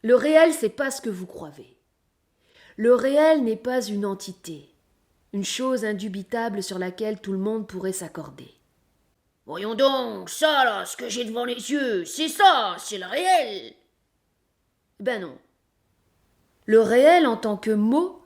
Le réel, c'est pas ce que vous croyez. Le réel n'est pas une entité, une chose indubitable sur laquelle tout le monde pourrait s'accorder. Voyons donc, ça là, ce que j'ai devant les yeux, c'est le réel. Ben non. Le réel en tant que mot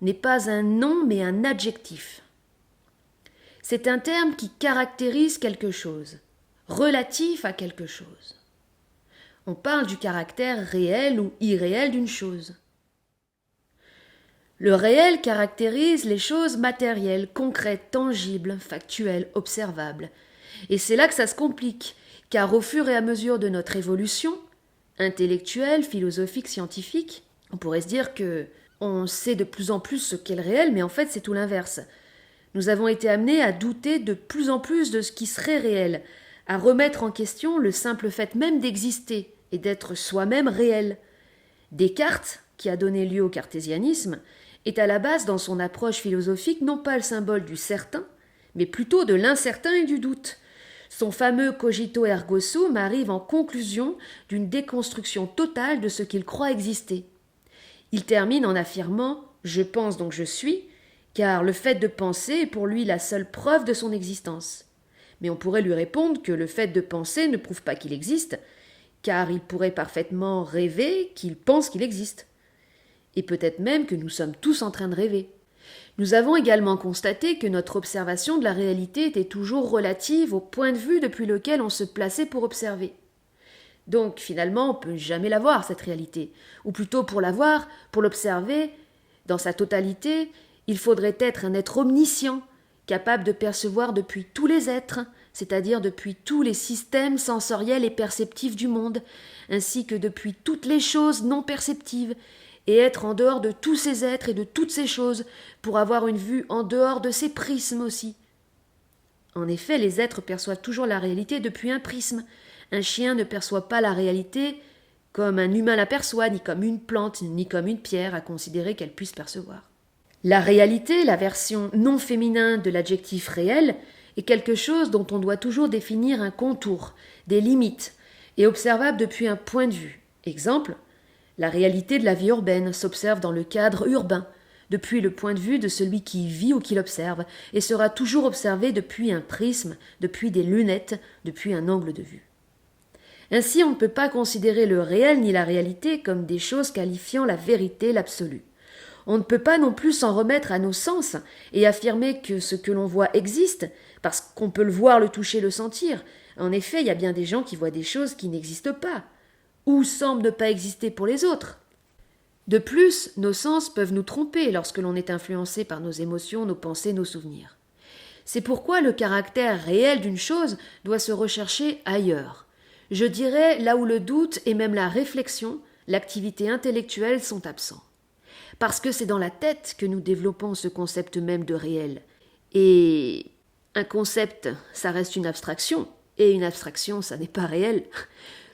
n'est pas un nom mais un adjectif. C'est un terme qui caractérise quelque chose, relatif à quelque chose. On parle du caractère réel ou irréel d'une chose. Le réel caractérise les choses matérielles, concrètes, tangibles, factuelles, observables. Et c'est là que ça se complique, car au fur et à mesure de notre évolution, intellectuelle, philosophique, scientifique, on pourrait se dire que on sait de plus en plus ce qu'est le réel, mais en fait c'est tout l'inverse. Nous avons été amenés à douter de plus en plus de ce qui serait réel, à remettre en question le simple fait même d'exister et d'être soi-même réel. Descartes, qui a donné lieu au cartésianisme, est à la base dans son approche philosophique non pas le symbole du certain, mais plutôt de l'incertain et du doute. Son fameux cogito ergo sum arrive en conclusion d'une déconstruction totale de ce qu'il croit exister. Il termine en affirmant « Je pense donc je suis », car le fait de penser est pour lui la seule preuve de son existence. Mais on pourrait lui répondre que le fait de penser ne prouve pas qu'il existe, car il pourrait parfaitement rêver qu'il pense qu'il existe. Et peut-être même que nous sommes tous en train de rêver. Nous avons également constaté que notre observation de la réalité était toujours relative au point de vue depuis lequel on se plaçait pour observer. Donc finalement, on ne peut jamais la voir, cette réalité. Ou plutôt pour la voir, pour l'observer, dans sa totalité, il faudrait être un être omniscient, capable de percevoir depuis tous les êtres, c'est-à-dire depuis tous les systèmes sensoriels et perceptifs du monde, ainsi que depuis toutes les choses non perceptives, et être en dehors de tous ces êtres et de toutes ces choses, pour avoir une vue en dehors de ces prismes aussi. En effet, les êtres perçoivent toujours la réalité depuis un prisme. Un chien ne perçoit pas la réalité comme un humain l'aperçoit, ni comme une plante, ni comme une pierre à considérer qu'elle puisse percevoir. La réalité, la version non féminin de l'adjectif réel, est quelque chose dont on doit toujours définir un contour, des limites, et observable depuis un point de vue. Exemple, la réalité de la vie urbaine s'observe dans le cadre urbain, depuis le point de vue de celui qui y vit ou qui l'observe, et sera toujours observée depuis un prisme, depuis des lunettes, depuis un angle de vue. Ainsi, on ne peut pas considérer le réel ni la réalité comme des choses qualifiant la vérité, l'absolu. On ne peut pas non plus s'en remettre à nos sens et affirmer que ce que l'on voit existe, parce qu'on peut le voir, le toucher, le sentir. En effet, il y a bien des gens qui voient des choses qui n'existent pas, ou semblent ne pas exister pour les autres. De plus, nos sens peuvent nous tromper lorsque l'on est influencé par nos émotions, nos pensées, nos souvenirs. C'est pourquoi le caractère réel d'une chose doit se rechercher ailleurs. Je dirais là où le doute et même la réflexion, l'activité intellectuelle sont absents. Parce que c'est dans la tête que nous développons ce concept même de réel. Et un concept, ça reste une abstraction, et une abstraction, ça n'est pas réel.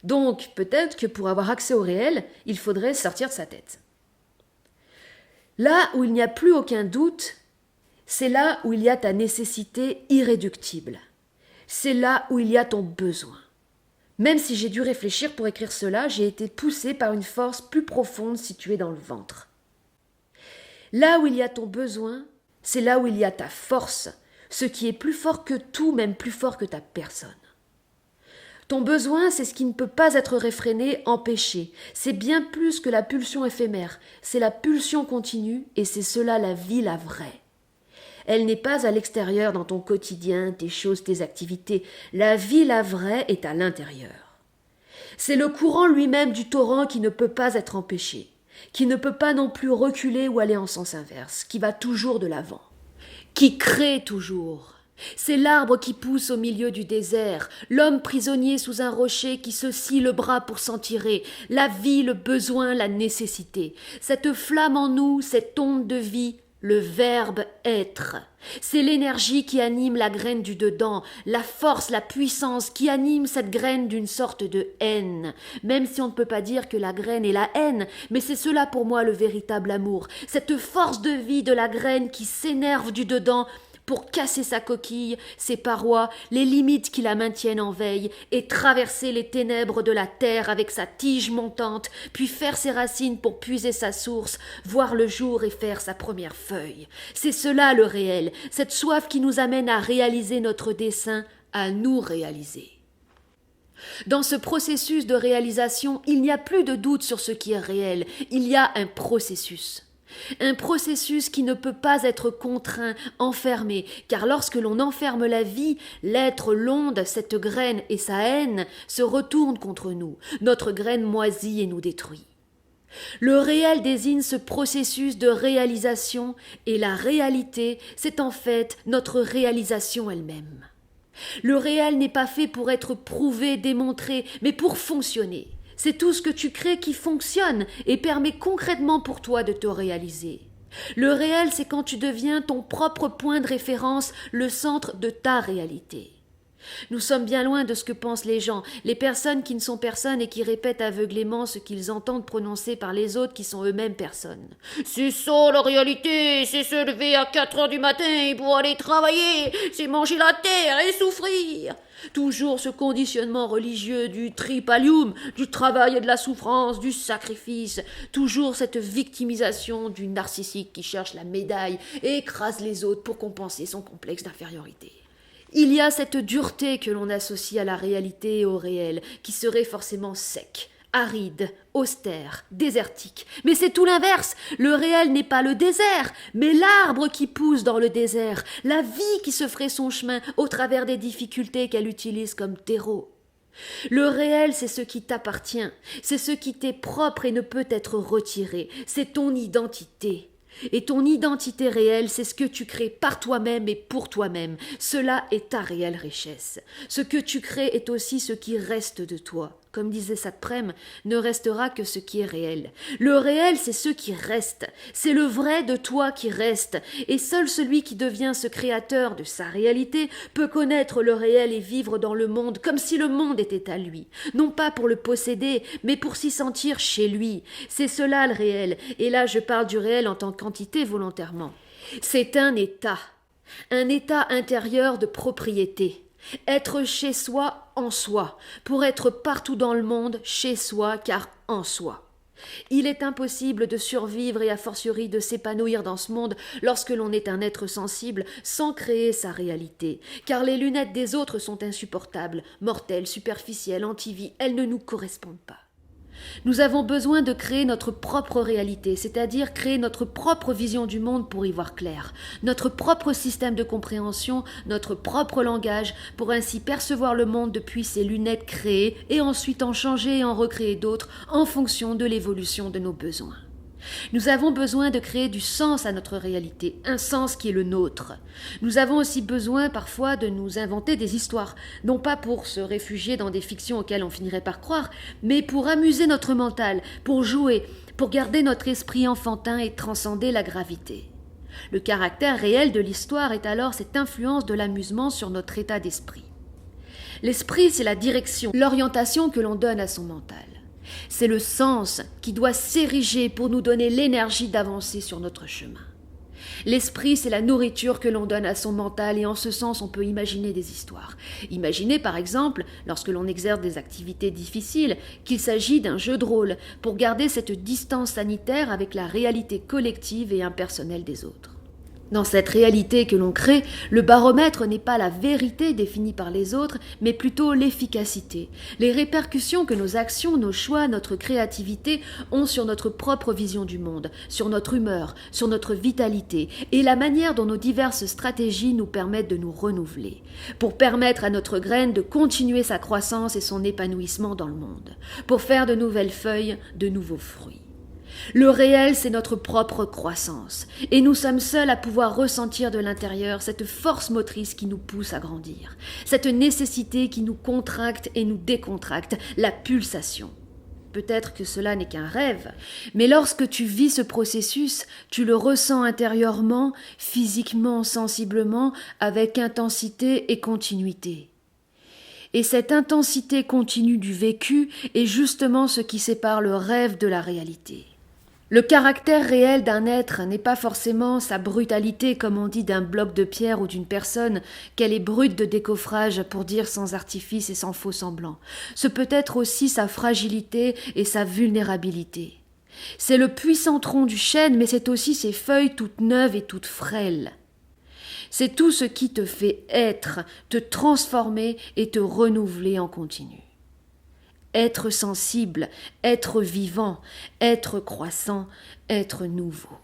Donc peut-être que pour avoir accès au réel, il faudrait sortir de sa tête. Là où il n'y a plus aucun doute, c'est là où il y a ta nécessité irréductible. C'est là où il y a ton besoin. Même si j'ai dû réfléchir pour écrire cela, j'ai été poussé par une force plus profonde située dans le ventre. Là où il y a ton besoin, c'est là où il y a ta force, ce qui est plus fort que tout, même plus fort que ta personne. Ton besoin, c'est ce qui ne peut pas être réfréné, empêché. C'est bien plus que la pulsion éphémère, c'est la pulsion continue, et c'est cela la vie, la vraie. Elle n'est pas à l'extérieur dans ton quotidien, tes choses, tes activités. La vie, la vraie, est à l'intérieur. C'est le courant lui-même du torrent qui ne peut pas être empêché, qui ne peut pas non plus reculer ou aller en sens inverse, qui va toujours de l'avant, qui crée toujours. C'est l'arbre qui pousse au milieu du désert, l'homme prisonnier sous un rocher qui se scie le bras pour s'en tirer, la vie, le besoin, la nécessité. Cette flamme en nous, cette onde de vie, le verbe être. C'est l'énergie qui anime la graine du dedans, la force, la puissance qui anime cette graine d'une sorte de haine. Même si on ne peut pas dire que la graine est la haine, mais c'est cela pour moi le véritable amour. Cette force de vie de la graine qui s'énerve du dedans pour casser sa coquille, ses parois, les limites qui la maintiennent en veille, et traverser les ténèbres de la terre avec sa tige montante, puis faire ses racines pour puiser sa source, voir le jour et faire sa première feuille. C'est cela le réel, cette soif qui nous amène à réaliser notre dessein, à nous réaliser. Dans ce processus de réalisation, il n'y a plus de doute sur ce qui est réel, il y a un processus. Un processus qui ne peut pas être contraint, enfermé, car lorsque l'on enferme la vie, l'être, l'onde, cette graine et sa haine se retournent contre nous, notre graine moisit et nous détruit. Le réel désigne ce processus de réalisation, et la réalité, c'est en fait notre réalisation elle-même. Le réel n'est pas fait pour être prouvé, démontré, mais pour fonctionner. C'est tout ce que tu crées qui fonctionne et permet concrètement pour toi de te réaliser. Le réel, c'est quand tu deviens ton propre point de référence, le centre de ta réalité. Nous sommes bien loin de ce que pensent les gens, les personnes qui ne sont personne et qui répètent aveuglément ce qu'ils entendent prononcer par les autres qui sont eux-mêmes personnes. C'est ça la réalité, c'est se lever à 4 heures du matin pour aller travailler, c'est manger la terre et souffrir. Toujours ce conditionnement religieux du tripalium, du travail et de la souffrance, du sacrifice, toujours cette victimisation du narcissique qui cherche la médaille et écrase les autres pour compenser son complexe d'infériorité. Il y a cette dureté que l'on associe à la réalité et au réel, qui serait forcément sec, aride, austère, désertique. Mais c'est tout l'inverse. Le réel n'est pas le désert, mais l'arbre qui pousse dans le désert, la vie qui se ferait son chemin au travers des difficultés qu'elle utilise comme terreau. Le réel, c'est ce qui t'appartient, c'est ce qui t'est propre et ne peut être retiré, c'est ton identité. Et ton identité réelle, c'est ce que tu crées par toi-même et pour toi-même. Cela est ta réelle richesse. Ce que tu crées est aussi ce qui reste de toi. Comme disait Satprem, ne restera que ce qui est réel. Le réel, c'est ce qui reste. C'est le vrai de toi qui reste. Et seul celui qui devient ce créateur de sa réalité peut connaître le réel et vivre dans le monde comme si le monde était à lui. Non pas pour le posséder, mais pour s'y sentir chez lui. C'est cela le réel. Et là, je parle du réel en tant qu'entité volontairement. C'est un état intérieur de propriété. Être chez soi, en soi, pour être partout dans le monde, chez soi, car en soi. Il est impossible de survivre et a fortiori de s'épanouir dans ce monde lorsque l'on est un être sensible sans créer sa réalité, car les lunettes des autres sont insupportables, mortelles, superficielles, anti-vie, elles ne nous correspondent pas. Nous avons besoin de créer notre propre réalité, c'est-à-dire créer notre propre vision du monde pour y voir clair, notre propre système de compréhension, notre propre langage, pour ainsi percevoir le monde depuis ces lunettes créées et ensuite en changer et en recréer d'autres en fonction de l'évolution de nos besoins. Nous avons besoin de créer du sens à notre réalité, un sens qui est le nôtre. Nous avons aussi besoin parfois de nous inventer des histoires, non pas pour se réfugier dans des fictions auxquelles on finirait par croire, mais pour amuser notre mental, pour jouer, pour garder notre esprit enfantin et transcender la gravité. Le caractère réel de l'histoire est alors cette influence de l'amusement sur notre état d'esprit. L'esprit, c'est la direction, l'orientation que l'on donne à son mental. C'est le sens qui doit s'ériger pour nous donner l'énergie d'avancer sur notre chemin. L'esprit, c'est la nourriture que l'on donne à son mental et en ce sens, on peut imaginer des histoires. Imaginez par exemple, lorsque l'on exerce des activités difficiles, qu'il s'agit d'un jeu de rôle pour garder cette distance sanitaire avec la réalité collective et impersonnelle des autres. Dans cette réalité que l'on crée, le baromètre n'est pas la vérité définie par les autres, mais plutôt l'efficacité, les répercussions que nos actions, nos choix, notre créativité ont sur notre propre vision du monde, sur notre humeur, sur notre vitalité, et la manière dont nos diverses stratégies nous permettent de nous renouveler, pour permettre à notre graine de continuer sa croissance et son épanouissement dans le monde, pour faire de nouvelles feuilles, de nouveaux fruits. Le réel, c'est notre propre croissance, et nous sommes seuls à pouvoir ressentir de l'intérieur cette force motrice qui nous pousse à grandir, cette nécessité qui nous contracte et nous décontracte, la pulsation. Peut-être que cela n'est qu'un rêve, mais lorsque tu vis ce processus, tu le ressens intérieurement, physiquement, sensiblement, avec intensité et continuité. Et cette intensité continue du vécu est justement ce qui sépare le rêve de la réalité. Le caractère réel d'un être n'est pas forcément sa brutalité, comme on dit d'un bloc de pierre ou d'une personne, qu'elle est brute de décoffrage, pour dire sans artifice et sans faux semblant. Ce peut être aussi sa fragilité et sa vulnérabilité. C'est le puissant tronc du chêne, mais c'est aussi ses feuilles toutes neuves et toutes frêles. C'est tout ce qui te fait être, te transformer et te renouveler en continu. Être sensible, être vivant, être croissant, être nouveau.